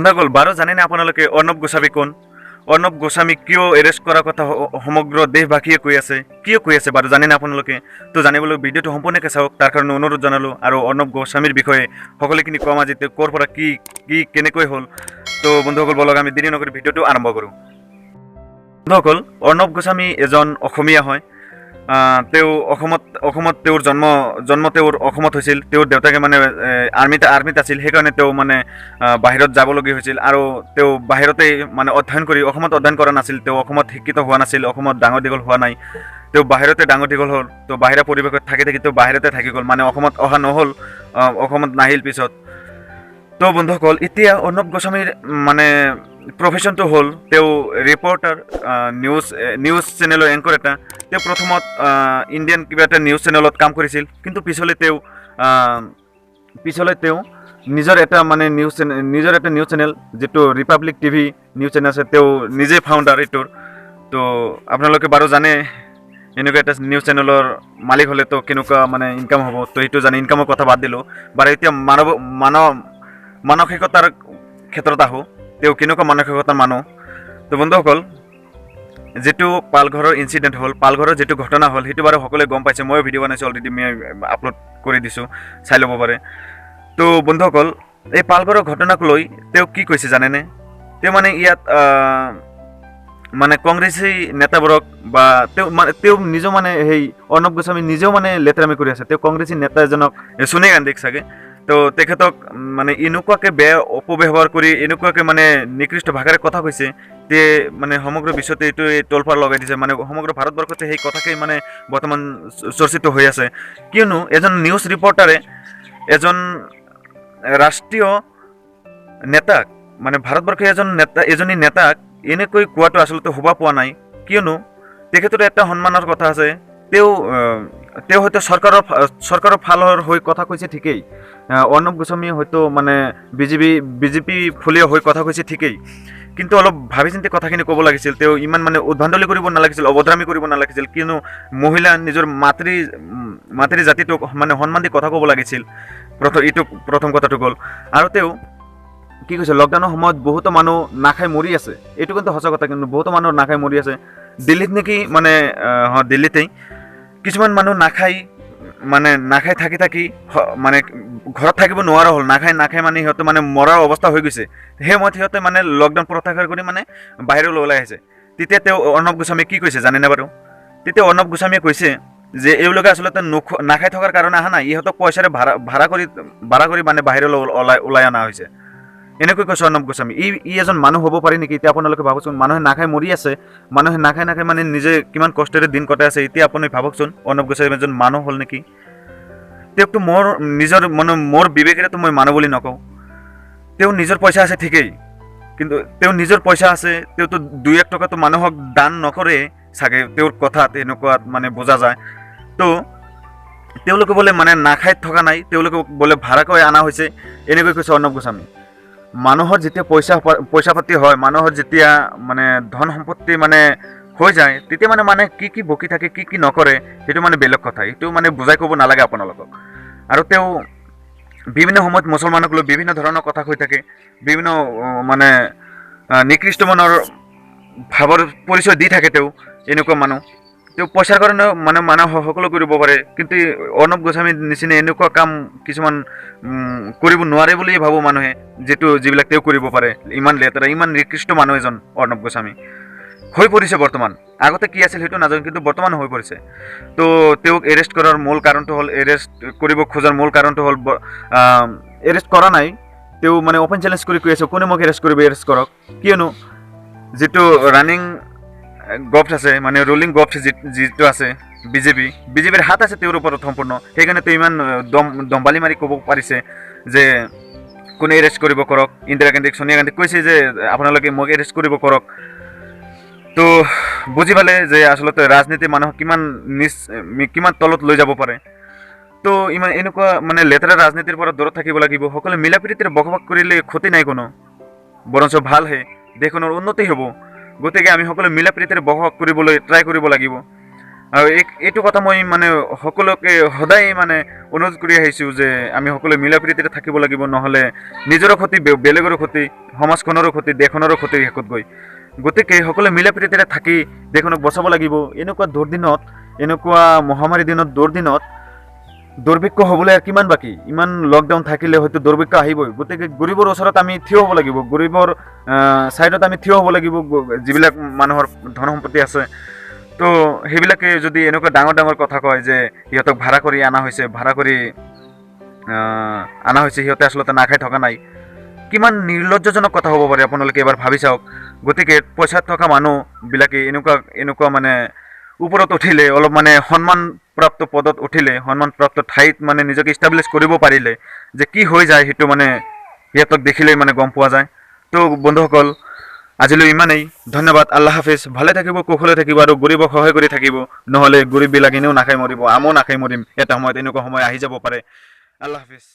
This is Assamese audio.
বন্ধুসকল বাৰু জানেনে আপোনালোকে অৰ্ণৱ গোস্বামী কোন? অৰ্ণৱ গোস্বামী কিয় এৰেষ্ট কৰাৰ কথা সমগ্ৰ দেশবাসীয়ে কৈ আছে, কিয় কৈ আছে বাৰু জানেনে আপোনালোকে? তো জানিবলৈ ভিডিঅ'টো সম্পূৰ্ণকৈ চাওক, তাৰ কাৰণে অনুৰোধ জনালোঁ। আৰু অৰ্ণৱ গোস্বামীৰ বিষয়ে সকলোখিনি কম আজি, তেওঁ ক'ৰ পৰা কি কেনেকৈ হ'ল। তো বন্ধুসকল বলক আমি দেৰি নকৰি ভিডিঅ'টো আৰম্ভ কৰোঁ। বন্ধুসকল, অৰ্ণৱ গোস্বামী এজন অসমীয়া হয়। তেওঁ অসমত তেওঁৰ জন্ম তেওঁৰ অসমত হৈছিল। তেওঁৰ দেউতাকে মানে আৰ্মিত আছিল, সেইকাৰণে তেওঁ মানে বাহিৰত যাবলগীয়া হৈছিল। আৰু তেওঁ বাহিৰতেই মানে অধ্যয়ন কৰি অসমত অধ্যয়ন কৰা নাছিল। তেওঁ অসমত শিক্ষিত হোৱা নাছিল, অসমত ডাঙৰ দীঘল হোৱা নাই। তেওঁ বাহিৰতে ডাঙৰ দীঘল হ'ল। তো বাহিৰা পৰিৱেশত থাকি তেওঁ বাহিৰতে থাকি গ'ল, মানে অসমত অহা নহ'ল, অসমত নাহিল পিছত। তো বন্ধুসকল, এতিয়া অৰ্ণৱ গোস্বামীৰ মানে প্ৰফেশ্যনটো হ'ল তেওঁ ৰিপৰ্টাৰ, নিউজ চেনেলৰ এংকৰ এটা। তেওঁ প্ৰথমত ইণ্ডিয়ান কিবা এটা নিউজ চেনেলত কাম কৰিছিল, কিন্তু পিছলৈ তেওঁ নিজৰ এটা নিউজ চেনেল যিটো ৰিপাব্লিক টিভি নিউজ চেনেল আছে, তেওঁ নিজে ফাউণ্ডাৰ এইটোৰ। তো আপোনালোকে বাৰু জানে এনেকুৱা এটা নিউজ চেনেলৰ মালিক হ'লে তো কেনেকুৱা মানে ইনকাম হ'ব। তো সেইটো জানে, ইনকামৰ কথা বাদ দিলোঁ। বাৰু এতিয়া মানসিকতাৰ ক্ষেত্ৰত আহোঁ, তেওঁ কেনেকুৱা মানসিকতাৰ মানুহ। তো বন্ধুসকল, যিটো পালঘৰৰ ইনচিডেণ্ট হ'ল, পালঘৰৰ যিটো ঘটনা হ'ল, সেইটো বাৰু সকলোৱে গম পাইছে। ময়ো ভিডিঅ' বনাইছোঁ, অলৰেডি মই আপলোড কৰি দিছোঁ, চাই ল'ব পাৰে। তো বন্ধুসকল, এই পালঘৰৰ ঘটনাক লৈ তেওঁ কি কৈছে জানেনে? তেওঁ মানে ইয়াত মানে কংগ্ৰেছী নেতাবোৰক বা তেওঁ নিজেও মানে সেই অৰ্ণৱ গোস্বামী নিজেও মানে লেতেৰামি কৰি আছে। তেওঁ কংগ্ৰেছী নেতা এজনক, সোনিয়া গান্ধীক চাগে, তো তেখেতক মানে এনেকুৱাকৈ বেয়া অপব্যৱহাৰ কৰি এনেকুৱাকৈ মানে নিকৃষ্ট ভাষাৰে কথা কৈছে, তে মানে সমগ্ৰ বিশ্বতে এইটো তলফাৰ লগাই দিছে। মানে সমগ্ৰ ভাৰতবৰ্ষতে সেই কথাকেই মানে বৰ্তমান চৰ্চিত হৈ আছে। কিয়নো এজন নিউজ ৰিপৰ্টাৰে এজন ৰাষ্ট্ৰীয় নেতাক, মানে ভাৰতবৰ্ষৰ এজনী নেতাক এনেকৈ কোৱাটো আচলতে শোভা পোৱা নাই। কিয়নো তেখেতৰ এটা সন্মানৰ কথা আছে। তেওঁ হয়তো চৰকাৰৰ ফালৰ হৈ কথা কৈছে ঠিকেই, অৰ্ণৱ গোস্বামী হয়তো মানে বিজেপি ফুলীয় হৈ কথা কৈছে ঠিকেই, কিন্তু অলপ ভাবি চিন্তি কথাখিনি ক'ব লাগিছিল। তেওঁ ইমান মানে উদ্ভণ্ডালি কৰিব নালাগিছিল, অভদ্ৰামি কৰিব নালাগিছিল। কিয়নো মহিলা নিজৰ মাতৃ জাতিটোক মানে সন্মান দি কথা ক'ব লাগিছিল। প্ৰথম কথাটো গ'ল। আৰু তেওঁ কি কৈছে, লকডাউনৰ সময়ত বহুতো মানুহ নাখাই মৰি আছে, এইটো কিন্তু সঁচা কথা। কিন্তু বহুতো মানুহ নাখাই মৰি আছে দিল্লীত নেকি, মানে দিল্লীতেই কিছুমান মানুহ নাখাই থাকি মানে ঘৰত থাকিব নোৱাৰা হ'ল। নাখাই মানে সিহঁতে মানে মৰাৰ অৱস্থা হৈ গৈছে। সেই সময়ত সিহঁতে মানে লকডাউন প্ৰত্যাহাৰ কৰি মানে বাহিৰলৈ ওলাই আহিছে। তেতিয়া তেওঁ অৰ্ণৱ গোস্বামীয়ে কি কৈছে জানেনে বাৰু? তেতিয়া অৰ্ণৱ গোস্বামীয়ে কৈছে যে এওঁলোকে আচলতে নাখাই থকাৰ কাৰণে অহা নাই, ইহঁতক পইচাৰে ভাড়া কৰি মানে বাহিৰলৈ ওলাই অনা হৈছে। এনেকৈ কৈছে অৰ্ণৱ গোস্বামী। ই এজন মানুহ হ'ব পাৰে নেকি? এতিয়া আপোনালোকে ভাবকচোন, মানুহে নাখাই মৰি আছে, মানুহে নাখাই মানে নিজে কিমান কষ্টেৰে দিন কটাই আছে। এতিয়া আপুনি ভাবকচোন, অৰ্ণৱ গোস্বামী এজন মানুহ হ'ল নেকি? তেওঁকতো মোৰ বিবেকেৰেতো মই মানুহ বুলি নকওঁ। তেওঁ নিজৰ পইচা আছে ঠিকেই, কিন্তু তেওঁ নিজৰ পইচা আছে, তেওঁতো 2-1 টকাটো মানুহক দান নকৰে চাগে, তেওঁৰ কথাত এনেকুৱা মানে বুজা যায়। তো তেওঁলোকে বোলে মানে নাখাই থকা নাই, তেওঁলোকে বোলে ভাড়াকৈ অনা হৈছে, এনেকৈ কৈছে অৰ্ণৱ গোস্বামী। মানুহৰ যেতিয়া পইচা পাতি হয়, মানুহৰ যেতিয়া মানে ধন সম্পত্তি মানে হৈ যায়, তেতিয়া মানে কি বকি থাকে, কি নকৰে, সেইটো মানে বেলেগ কথা। এইটো মানে বুজাই ক'ব নালাগে আপোনালোকক। আৰু তেওঁ বিভিন্ন সময়ত মুছলমানক লৈ বিভিন্ন ধৰণৰ কথা কৈ থাকে, বিভিন্ন মানে নিকৃষ্ট মনৰ ভাৱৰ পৰিচয় দি থাকে। তেওঁ এনেকুৱা মানুহ, তেওঁ পইচাৰ কাৰণে মানে মানুহ সকলো কৰিব পাৰে, কিন্তু অৰ্ণৱ গোস্বামীৰ নিচিনা এনেকুৱা কাম কিছুমান কৰিব নোৱাৰে বুলিয়ে ভাবোঁ মানুহে, যিবিলাক তেওঁ কৰিব পাৰে। ইমান লেতেৰা, ইমান নিকৃষ্ট মানুহ এজন অৰ্ণৱ গোস্বামী হৈ পৰিছে বৰ্তমান। আগতে কি আছিল সেইটো নাজানো, কিন্তু বৰ্তমান হৈ পৰিছে। তো তেওঁক এৰেষ্ট কৰাৰ মূল কাৰণটো হ'ল, এৰেষ্ট কৰিব খোজাৰ মূল কাৰণটো হ'ল, এৰেষ্ট কৰা নাই, তেওঁ মানে অপেন চেলেঞ্জ কৰি কৈ আছে, কোনে মোক এৰেষ্ট কৰিব, এৰেষ্ট কৰক। কিয়নো যিটো ৰানিং গভট আছে, মানে ৰুলিং গভট যিটো আছে বিজেপিৰ হাত আছে তেওঁৰ ওপৰত সম্পূৰ্ণ। সেইকাৰণে তেওঁ ইমান দম্বালি মাৰি ক'ব পাৰিছে যে কোনে এৰেষ্ট কৰিব কৰক। ইন্দিৰা গান্ধীক, সোনিয়া গান্ধীক কৈছে যে আপোনালোকে মোক এৰেষ্ট কৰিব কৰক। তো বুজি পালে যে আচলতে ৰাজনীতি মানুহক কিমান তলত লৈ যাব পাৰে। তো এনেকুৱা মানে লেতেৰা ৰাজনীতিৰ পৰা দূৰত থাকিব লাগিব। সকলোৱে মিলা প্ৰীতিৰে বসবাস কৰিলে ক্ষতি নাই কোনো, বৰঞ্চ ভালহে, দেশখনৰ উন্নতি হ'ব। গতিকে আমি সকলোৱে মিলা প্ৰীতিৰে বসবাস কৰিবলৈ ট্ৰাই কৰিব লাগিব। আৰু এইটো কথা মই মানে সকলোকে সদায় মানে অনুৰোধ কৰি আহিছোঁ যে আমি সকলোৱে মিলা প্ৰীতিৰে থাকিব লাগিব, নহ'লে নিজৰো ক্ষতি, বেলেগৰো ক্ষতি, সমাজখনৰো ক্ষতি, দেশখনৰো ক্ষতি শেষত গৈ। গতিকে সকলোৱে মিলা প্ৰীতিৰে থাকি দেশখনক বচাব লাগিব। এনেকুৱা দুৰ্দিনত, এনেকুৱা মহামাৰী দিনত, দুৰ্ভিক্ষ হ'বলৈ আৰু কিমান বাকী? ইমান লকডাউন থাকিলে হয়তো দুৰ্ভিক্ষ আহিবই। গতিকে গৰীবৰ ওচৰত আমি থিয় হ'ব লাগিব, গৰীবৰ ছাইডত আমি থিয় হ'ব লাগিব, যিবিলাক মানুহৰ ধন সম্পত্তি আছে। তো সেইবিলাকে যদি এনেকুৱা ডাঙৰ ডাঙৰ কথা কয় যে সিহঁতক ভাড়া কৰি অনা হৈছে, সিহঁতে আচলতে নাখাই থকা নাই, কিমান নিৰ্লজ্জজনক কথা হ'ব পাৰে আপোনালোকে এবাৰ ভাবি চাওক। গতিকে পইচাত থকা মানুহবিলাকে এনেকুৱা মানে ওপৰত উঠিলে, অলপ মানে সন্মানপ্ৰাপ্ত পদত উঠিলে, সন্মানপ্ৰাপ্ত ঠাইত মানে নিজকে ইষ্টাব্লিছ কৰিব পাৰিলে যে কি হৈ যায় সেইটো মানে সিহঁতক দেখিলেই মানে গম পোৱা যায়। তো বন্ধুসকল, আজিলৈ ইমানেই। ধন্যবাদ। আল্লাহ হাফিজ। ভালে থাকিব, কুশলে থাকিব আৰু গৰীবক সহায় কৰি থাকিব। নহ'লে গৰীববিলাক এনেও নাখাই মৰিব, আমিও নাখাই মৰিম। এটা সময়ত এনেকুৱা সময় আহি যাব পাৰে। আল্লাহ হাফিজ।